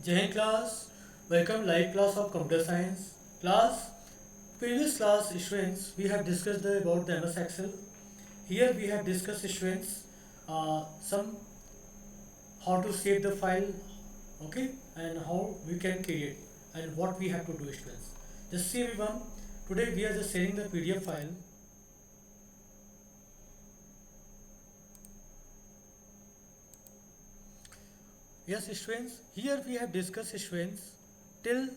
Jai Hind class, welcome live class of computer science. Class, previous class students we have discussed about the MS Excel. Here we have discussed students some how to save the file, okay, and how we can create and what we have to do students. Just see everyone, today we are just sharing the PDF file. Yes students, here we have discussed students till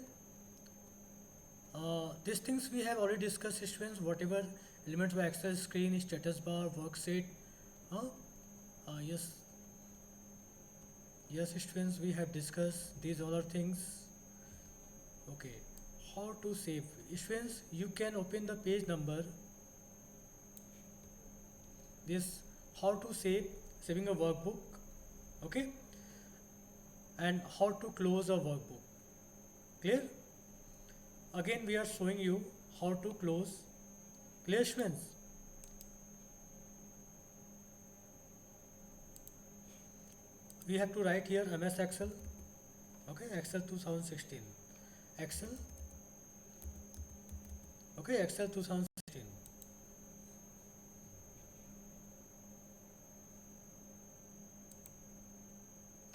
these things we have already discussed students, whatever elements by Excel screen, status bar, worksheet. Uh, yes, yes students, we have discussed these all are things. Okay, how to save? Students, you can open the page number. This how to saving a workbook, okay, and how to close a workbook. Clear? Again, we are showing you how to close. Clear, students? We have to write here MS Excel. Okay, Excel 2016. Excel. Okay, Excel 2016.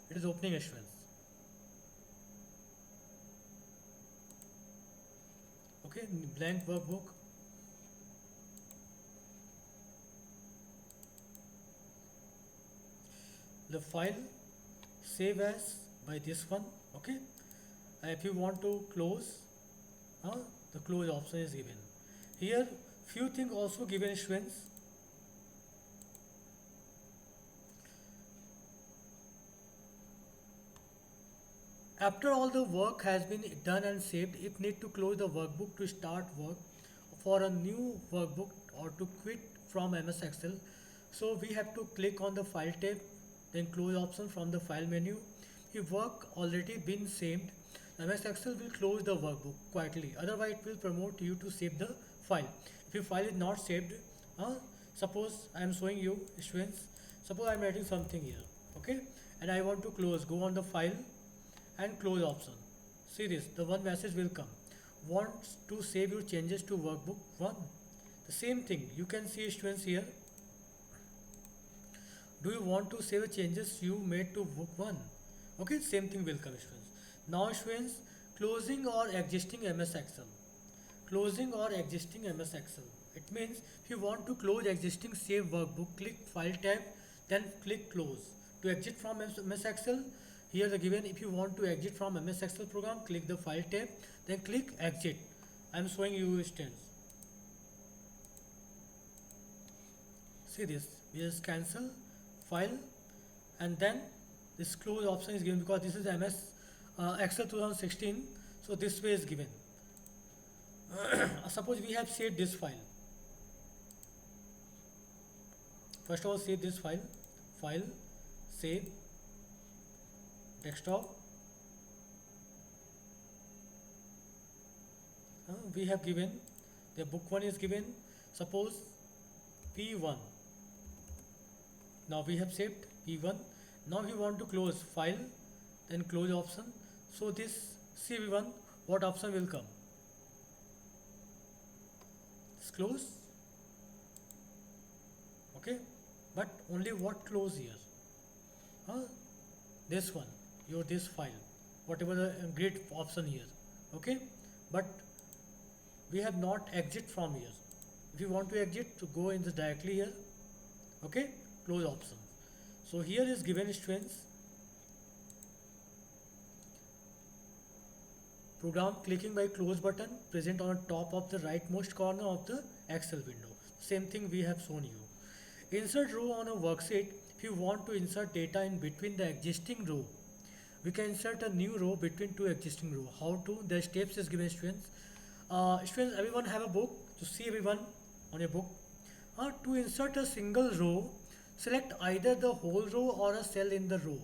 It is opening, students. Okay, blank workbook. The file save as by this one. Okay, if you want to close, the close option is given. Here few things also given, students. After all the work has been done and saved, if need to close the workbook to start work for a new workbook or to quit from MS Excel, so we have to click on the file tab, then close option from the file menu. If work already been saved, MS Excel will close the workbook quietly, otherwise it will promote you to save the file. If your file is not saved, suppose I am showing you students, suppose I am writing something here, okay, and I want to close, go on the file and close option. See this, the one message will come. Wants to save your changes to workbook 1. The same thing, you can see students here. Do you want to save changes you made to book 1? Okay, same thing will come students. Now students, closing or existing MS Excel. Closing or existing MS Excel. It means if you want to close existing save workbook, click file tab, then click close. To exit from MS Excel, here the given, if you want to exit from MS Excel program, click the file tab, then click exit. I am showing you students. See this, just cancel file, and then this close option is given because this is MS Excel 2016, so this way is given. Suppose we have saved this file. First of all, save this file, save, desktop. We have given the book 1 is given, suppose P1. Now we have saved P1. Now we want to close file, then close option. So this CV1, what option will come? It's close. Okay, but only what close here? This one, your this file, whatever the grid option here. Okay, but we have not exit from here. If you want to exit, to go in this directly here. Okay, close option. So here is given students, program clicking by close button present on the top of the rightmost corner of the Excel window. Same thing we have shown you. Insert row on a worksheet. If you want to insert data in between the existing row, we can insert a new row between two existing row. How to? The steps is given, students. Students, everyone have a book to see everyone on your book. To insert a single row, select either the whole row or a cell in the row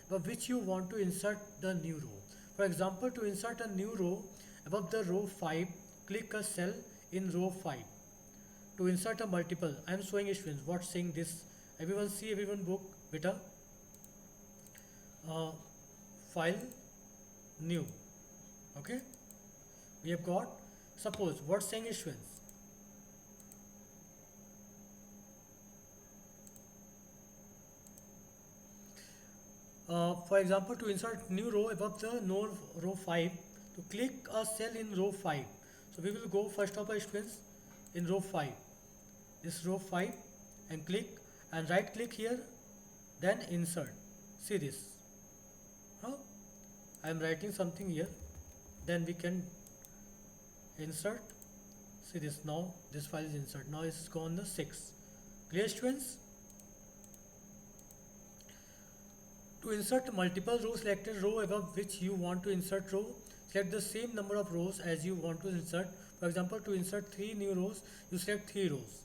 by which you want to insert the new row. For example, to insert a new row above the row 5, click a cell in row 5. To insert a multiple, I am showing students what saying this. Everyone see everyone book beta. File, new. Okay, we have got, suppose what's saying issuance. For example, to insert new row above the no row 5, to click a cell in row 5. So we will go first of all students in row 5, this row 5, and click and right click here, then insert. See this. Huh? I am writing something here, then we can insert. See this, now this file is insert. Now it's gone the 6. Clear students? To insert multiple rows, select a row above which you want to insert row. Select the same number of rows as you want to insert. For example, to insert 3 new rows, you select 3 rows.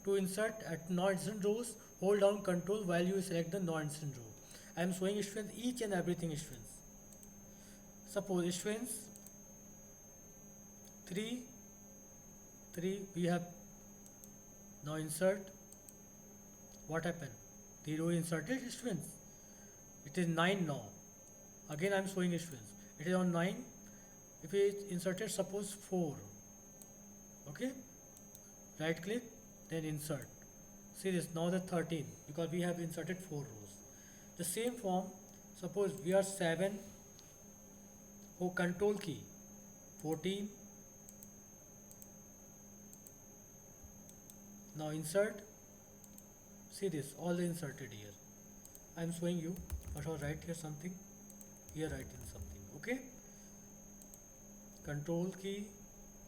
To insert at non-existent rows, hold down Control while you select the non-existent row. I am showing students each and everything students. Suppose students 3, we have now insert. What happened? The row inserted students. It is 9 now. Again I am showing students. It is on 9. If we inserted suppose 4. Okay. Right click, then insert. See this, now the 13 because we have inserted 4 rows. The same form, suppose we are 7. Oh, Control key 14. Now insert. See this, all the inserted here. I am showing you. First of all, write here something. Here write in something. Okay. Control key.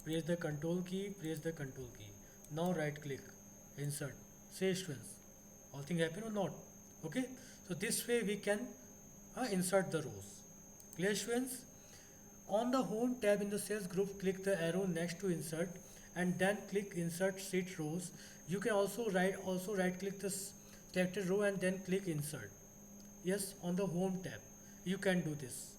Press the Control key. Press the Control key. Now right click. Insert. Say students. All thing happen or not? Okay. So this way we can insert the rows. Clear students? On the home tab in the sales group, click the arrow next to insert and then click insert sheet rows. You can also right click the selected row and then click insert. Yes, on the home tab you can do this.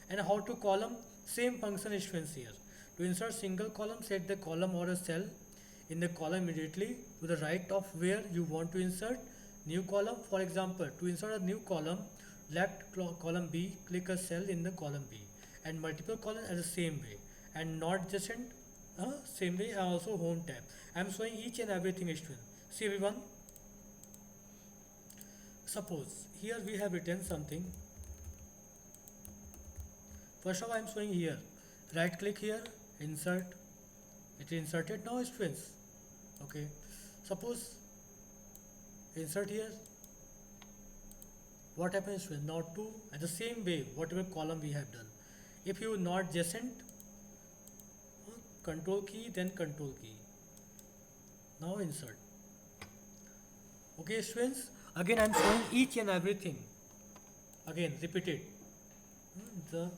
And how to column, same function is here. To insert single column, set the column or a cell in the column immediately to the right of where you want to insert new column. For example, to insert a new column, left column B, click a cell in the column B and multiple columns as the same way and not adjacent same way, and also home tab. I am showing each and everything student. See everyone. Suppose here we have written something. First of all I am showing here. Right click here, insert. It is inserted now students. Okay. Suppose insert here. What happens students? Now to at the same way whatever column we have done. If you not adjacent, Control key then Control key. Now insert. Okay students, again I am showing each and everything. Again repeat it. The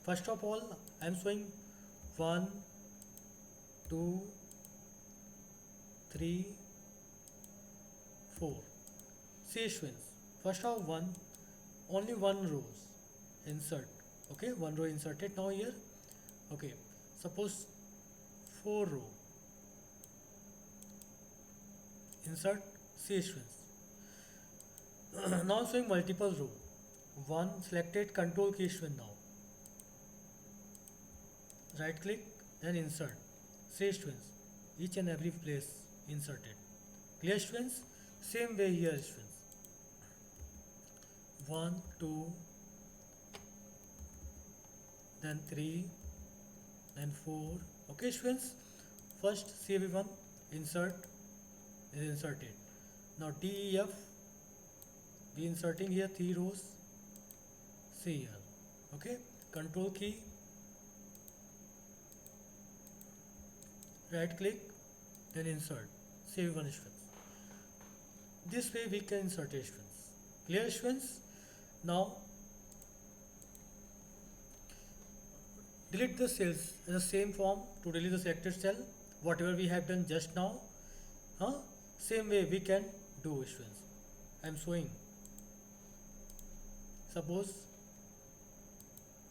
first of all I am showing 1, 2, 3, 4. See students, first of 1, only 1 rows insert. Okay, 1 row inserted now here. Okay, suppose 4 row insert. See students. Now showing multiple row. 1 selected, Control key student now. Right click, then insert. See students, each and every place inserted. Clear students? Same way here students. 1, 2, then 3, then 4. Okay students, first see everyone, insert is inserted. Now DEF, we inserting here 3 rows. See here. Okay, Control key, right click, then insert. See everyone students. This way we can insert students. Clear students? Now delete the cells in the same form. To delete the selected cell, whatever we have done just now, same way we can do students. I am showing. Suppose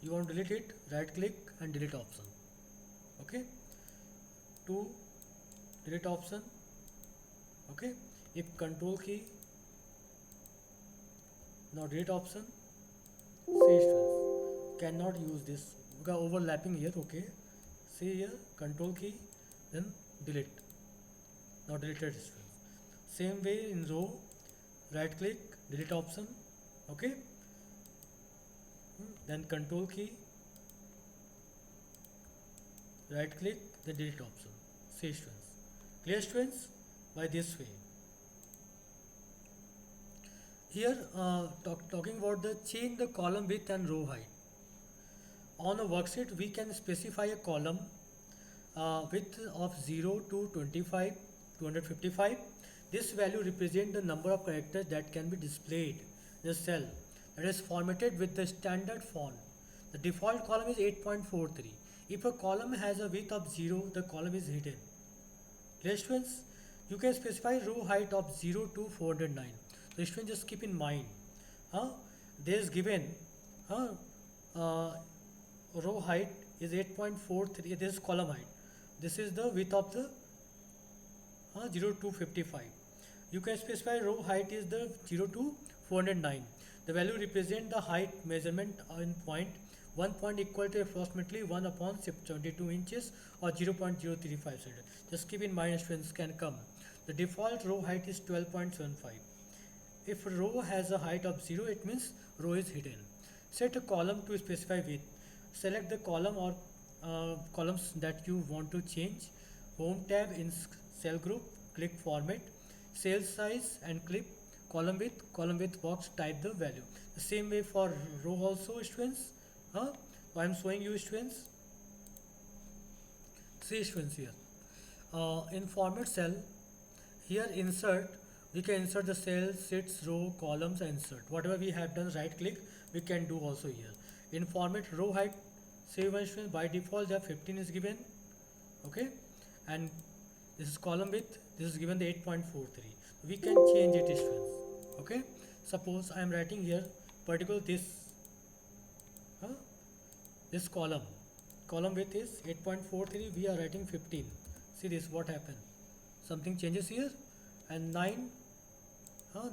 you want to delete it, right click and delete option. Okay, to delete option. Okay, if Control key, now delete option, See students, cannot use this because overlapping here. Okay, see here, control key, then delete. Now deleted students. Same way in row, right click, delete option. Okay, then control key, right click, the delete option. See students, clear students. By this way, here talking about the change the column width and row height. On a worksheet, we can specify a column width of 0 to 25, 255. This value represents the number of characters that can be displayed in a cell that is formatted with the standard font. The default column is 8.43. If a column has a width of 0, the column is hidden. Clear students? You can specify row height of 0 to 409. So students, just keep in mind, huh? There is given, huh? uh, row height is 8.43. This is column height. This is the width of the 0 to 55. You can specify row height is the 0 to 409. The value represent the height measurement in point. 1 point equal to approximately 1 upon 72 inches or 0.035 centimeters. Just keep in mind students can come. The default row height is 12.75. If a row has a height of 0, it means row is hidden. Set a column to specify width. Select the column or columns that you want to change. Home tab in cell group, click format, cell size and click column width box, type the value. The same way for row also students. I am showing you students. See students here. In format cell, here insert, we can insert the cells, sheets, row, columns, and insert. Whatever we have done, right click, we can do also here. In format row height, save one students, by default the 15 is given. Okay, and this is column width, this is given the 8.43. We can change it students. Okay, suppose I am writing here particular uh, this column width is 8.43, we are writing 15. See this, what happened, something changes here. And 9,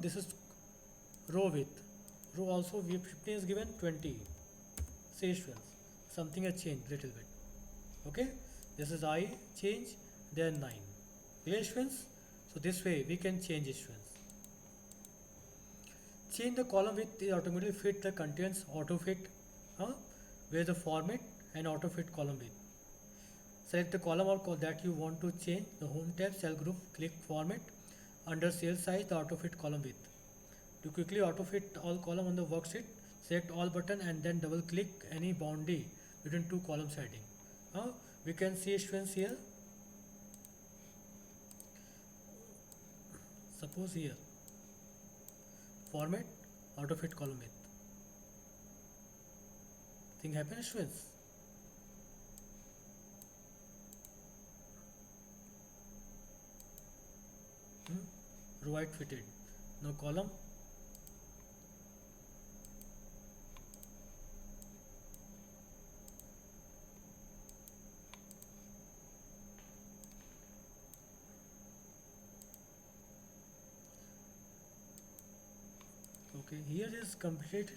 this is row width, row also 15 is given, 20. Say students, something has changed little bit. Okay, this is I change, then 9. Clear students? So this way we can change it students. Change the column width is automatically fit the contents auto fit, where the format and auto fit column width. Select the column or that you want to change. The home tab, cell group, click format. Under cell size, the auto fit column width. To quickly auto fit all column on the worksheet, select all button and then double click any boundary between two columns heading. We can see students here. Suppose here, format, auto fit column width. Thing happens students. Row height fitted. Now column. Okay, here is complete.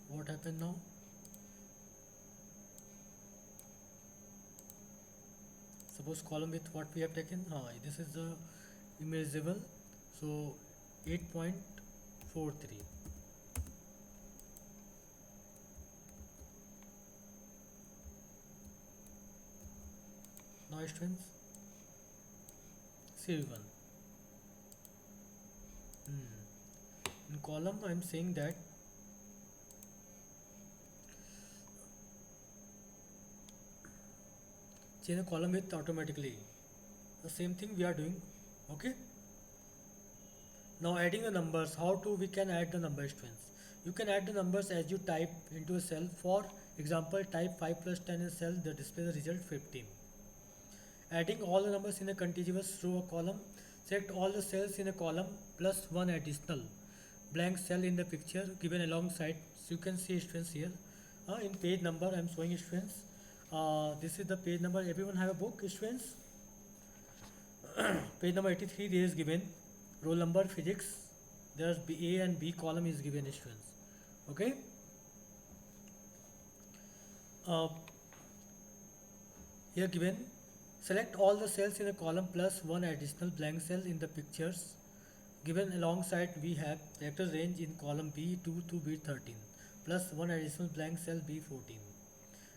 What happened now? Suppose column width what we have taken, this is the immeasurable, so 8.43. Now students, see one. In column I am saying that change the column width automatically. The same thing we are doing. Okay. Now adding the numbers. How to we can add the number students? You can add the numbers as you type into a cell. For example, type 5 plus 10 in a cell. The display the result 15. Adding all the numbers in a contiguous row or column. Select all the cells in a column plus one additional blank cell in the picture given alongside. So you can see students here. In page number I am showing students. This is the page number. Everyone have a book students? Page number 83 there is given roll number physics there's A and B column is given students. Okay. uh, Here given, select all the cells in a column plus one additional blank cell in the pictures given. Alongside we have character range in column B2 to B13 plus one additional blank cell B14.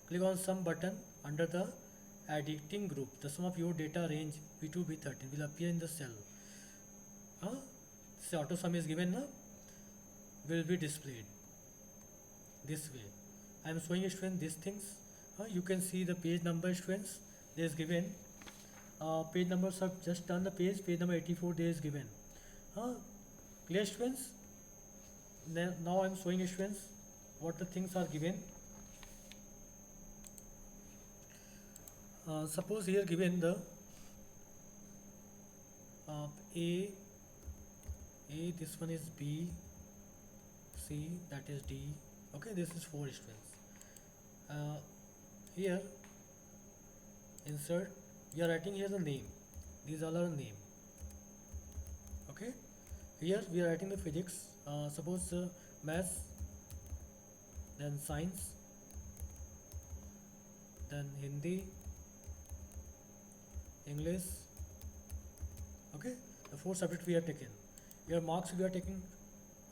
Click on sum button under the editing group. The sum of your data range B2 B13 will appear in the cell. This auto sum is given, will be displayed this way. I am showing students these things. You can see the page number students. There is given. Page numbers have just done the page. Page number 84 there is given. Clear students? Now I am showing students what the things are given. Suppose here given the A, this one is B, C, that is D. Okay, this is 4 students. Here insert, we are writing here the name. These all are name. Okay, here we are writing the physics. Suppose maths, then science, then Hindi, English. Okay, the 4 subjects we have taken. Your marks we are taking,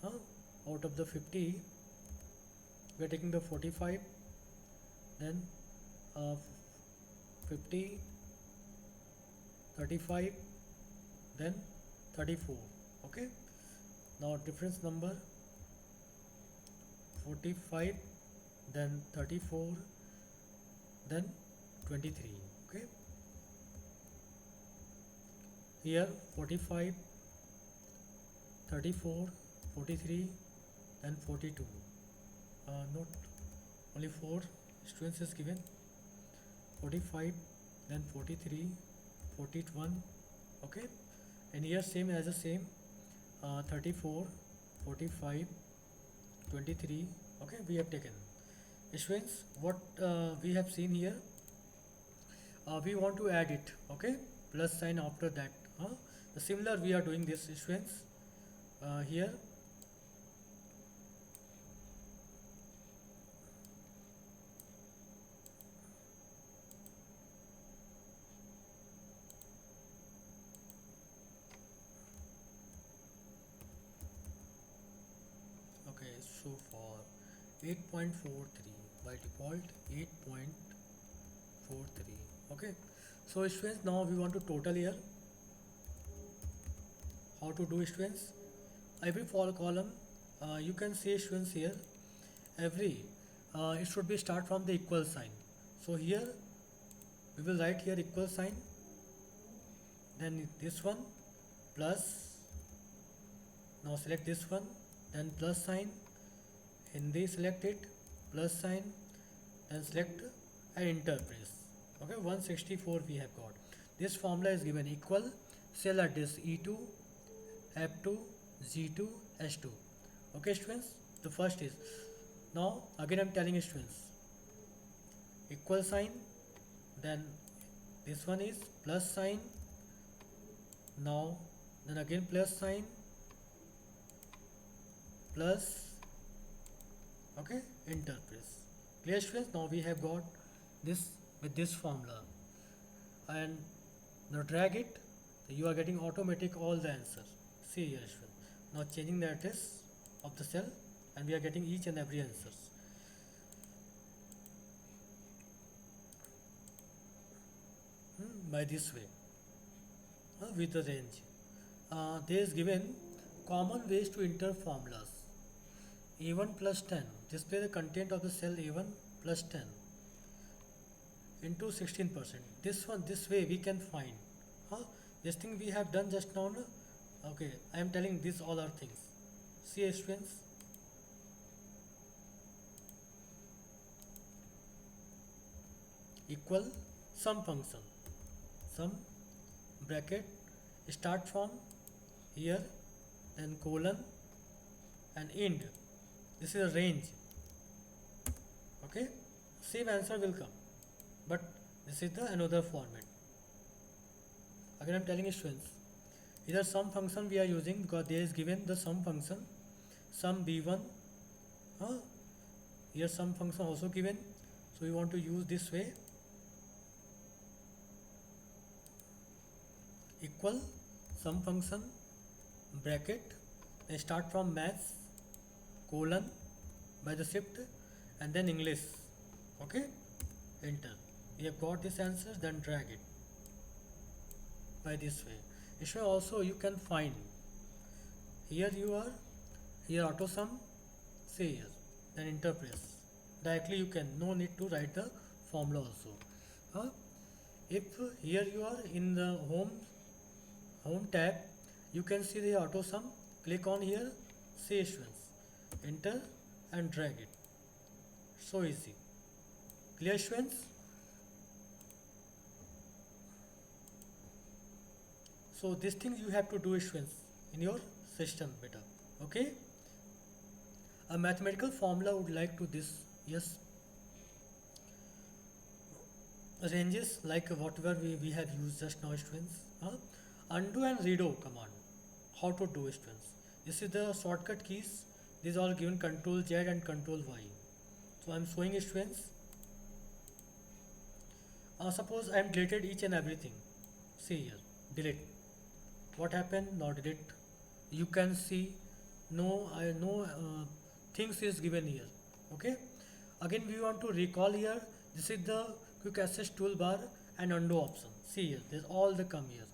out of the 50 we are taking the 45, then 50, 35, then 34. Okay, now difference number 45, then 34, then 23. Okay, here 45, 34, 43, and 42. Not only 4 students is given. 45, then 43, 41. Okay, and here same as the same. 34, 45, 23. Okay, we have taken. Students, what we have seen here, we want to add it. Okay, plus sign after that. The similar we are doing this, students. Here okay, so for 8.43 by default 8.43. okay, so students, now we want to total here. How to do, students? Every for column, you can see students here, every it should be start from the equal sign. So here we will write here equal sign, then this one plus, now select this one, then plus sign, Hindi select it, plus sign, then select and enter press. Okay, 164 we have got. This formula is given equal cell address E2, F2, G2, H2. Okay students, the first is, now again I am telling students, equal sign, then this one is plus sign, now then again plus sign, plus, okay, enter press. Clear students? Now we have got this with this formula, and now drag it, you are getting automatic all the answers. See here students, now changing the address of the cell, and we are getting each and every answers. By this way, with the range. There is given common ways to enter formulas. A1 plus 10, display the content of the cell A1 plus 10 into 16%. This way we can find. This thing we have done just now. No? Okay, I am telling these all are things. See students. Equal sum function. Sum bracket start from here, then colon and end. This is a range. Okay, same answer will come, but this is the another format. Again I am telling students, Either sum function we are using because there is given the sum function, sum b1. uh, Here sum function also given, so we want to use this way, equal sum function bracket and start from maths colon by the shift and then English. Okay, enter. We have got this answer, then drag it by this way. This way also you can find, here you are, here auto sum, say here, then enter press. Directly you can, no need to write the formula also. Huh? If here you are in the home tab, you can see the auto sum, click on here, say issuance, enter and drag it. So easy. Clear issuance? So this thing you have to do issuance in your system better. Okay? A mathematical formula would like to this, yes, ranges like whatever we have used just now, students. Undo and redo command, how to do, students. This is the shortcut keys. These are given control Z and control Y. So I am showing students. Suppose I am deleted each and everything. See here, delete. What happened? Now delete. You can see no things is given here. Okay. Again we want to recall here. This is the quick access toolbar and undo option. See here, there's all the come here.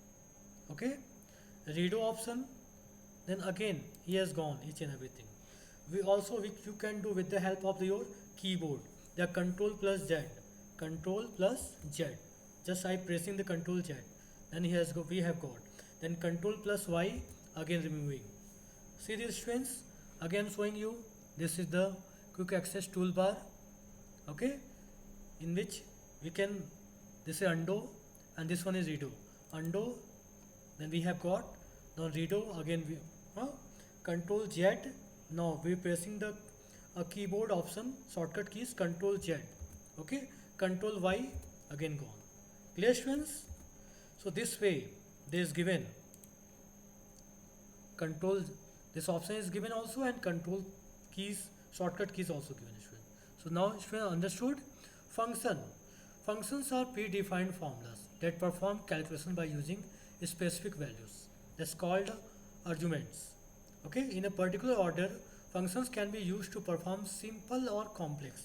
Okay. Redo option. Then again he has gone each and everything. We also which you can do with the help of your keyboard. The control plus Z. Control plus Z. Just I pressing the control Z. Then he has we have got. Then control plus Y, again removing. See these strings, again showing you, this is the quick access toolbar. Okay, in which we can, this is undo and this one is redo. Undo, then we have got, now redo, again we control Z. Now we are pressing the keyboard option, shortcut keys, control Z. Okay, control Y, again gone. Clear students? So this way there is given control, this option is given also, and control keys, shortcut keys also given. So now student understood. Functions are predefined formulas that perform calculation by using specific values. That's called arguments. Okay, in a particular order, functions can be used to perform simple or complex.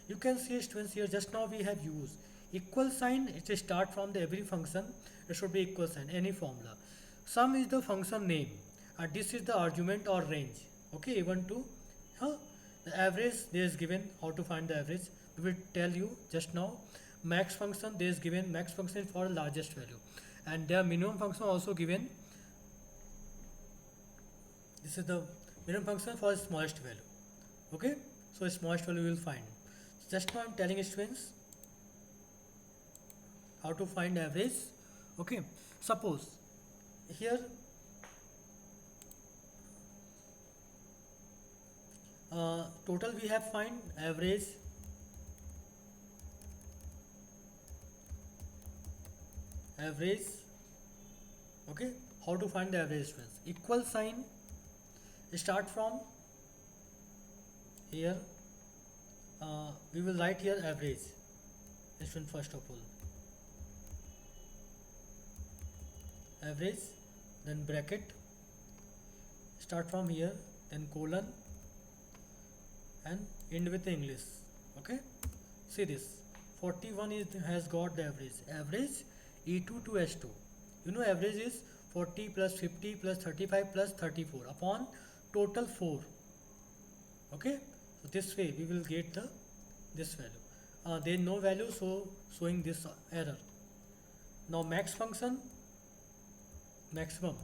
You can see students here, just now we have used equal sign. It is start from the every function, it should be equal sign, any formula. Sum is the function name and this is the argument or range. Okay, even to the average there is given, how to find the average we will tell you just now. Max function there is given, max function for largest value, and their minimum function also given. This is the minimum function for smallest value. Okay, so smallest value we will find. Just now I am telling students how to find average. Okay, suppose here total we have find average, okay, how to find the average students. Equal sign, start from here, we will write here average student. First of all average, then bracket, start from here, then colon and end with English. Okay, see this 41 has got the average E2 to S2. You know average is 40 plus 50 plus 35 plus 34 upon total 4. Okay, so this way we will get this value. There is no value, so showing this error. Now max function, maximum,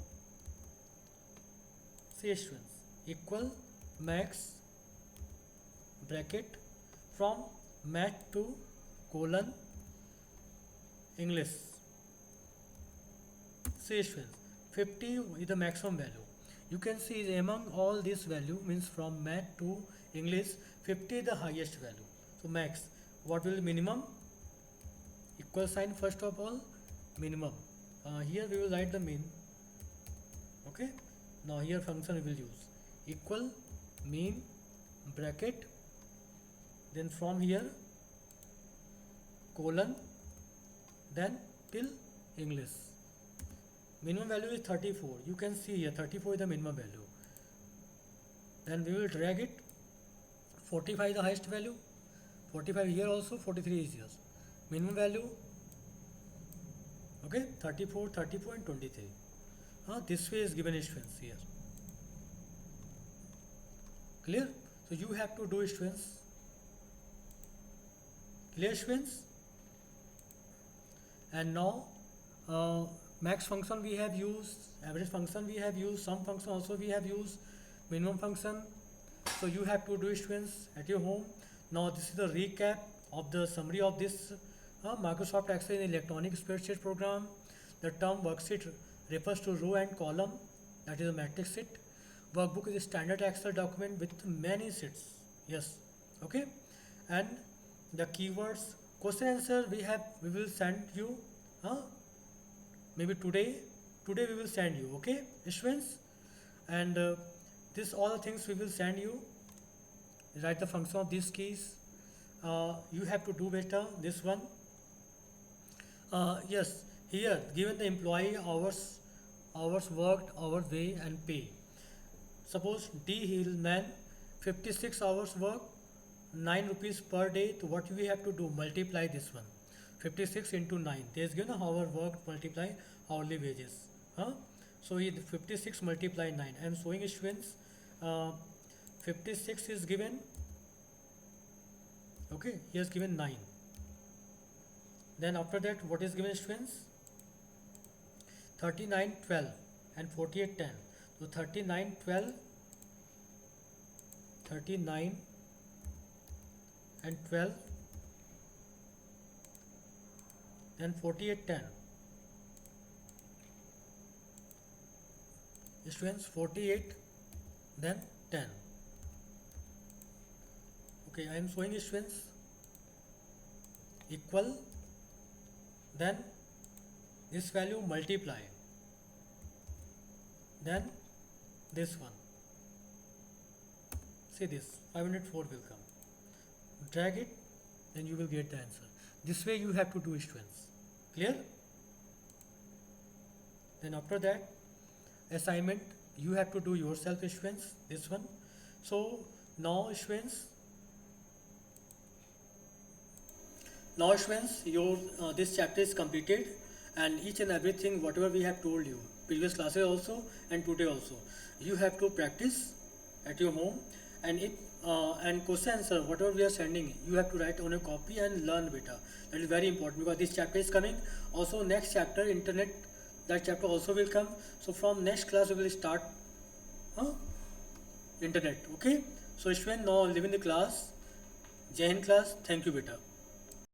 see students, equal max bracket from math to colon English. See students, 50 is the maximum value. You can see among all this value, means from math to English, 50 is the highest value. So max, what will be minimum? Equal sign first of all, minimum. Here we will write the min, Okay, now here function we will use equal mean bracket, then from here colon, then till English. Minimum value is 34. You can see here 34 is the minimum value. Then we will drag it. 45 is the highest value. 45 here also, 43 is here. Minimum value. Okay, 34, 34 and 23. This way is given issuance here. Clear? So you have to do issuance. Clear issuance? And now max function we have used, average function we have used, sum function also we have used, minimum function. So you have to do issuance at your home. Now this is the recap of the summary of this Microsoft Excel in electronic spreadsheet program. The term worksheet refers to row and column, that is a matrix sheet. Workbook is a standard Excel document with many sheets. Yes, okay. And the keywords, question answer we will send you. Maybe today we will send you. Okay, issuance, and this all the things we will send you. Write the function of these keys. You have to do better this one. Yes, here given the employee hours worked, hour way and pay. Suppose D Hillman 56 hours work, 9 rupees per day. So what we have to do, multiply this one, 56 into 9. There is given hour worked multiply hourly wages. So 56 multiply 9. I am showing issuance. 56 is given. Okay, he has given 9. Then after that, what is given issuance? 39, 12 and 48, 10. So 39, 12, 39 and 12, then 48, 10. Issuance 48, then 10. Okay, I am showing issuance equal, then this value multiply, then this one. See this 504 will come. Drag it, then you will get the answer. This way you have to do issuance. Clear? Then after that, assignment, you have to do yourself issuance, this one. So now issuance, your this chapter is completed, and each and everything whatever we have told you previous classes also and today also, you have to practice at your home. And if and question answer whatever we are sending, you have to write on a copy and learn better. That is very important, because this chapter is coming. Also next chapter, internet, that chapter also will come. So from next class we will start internet. Okay, so Ishwan, now leaving the class. Jai Hind class. Thank you beta.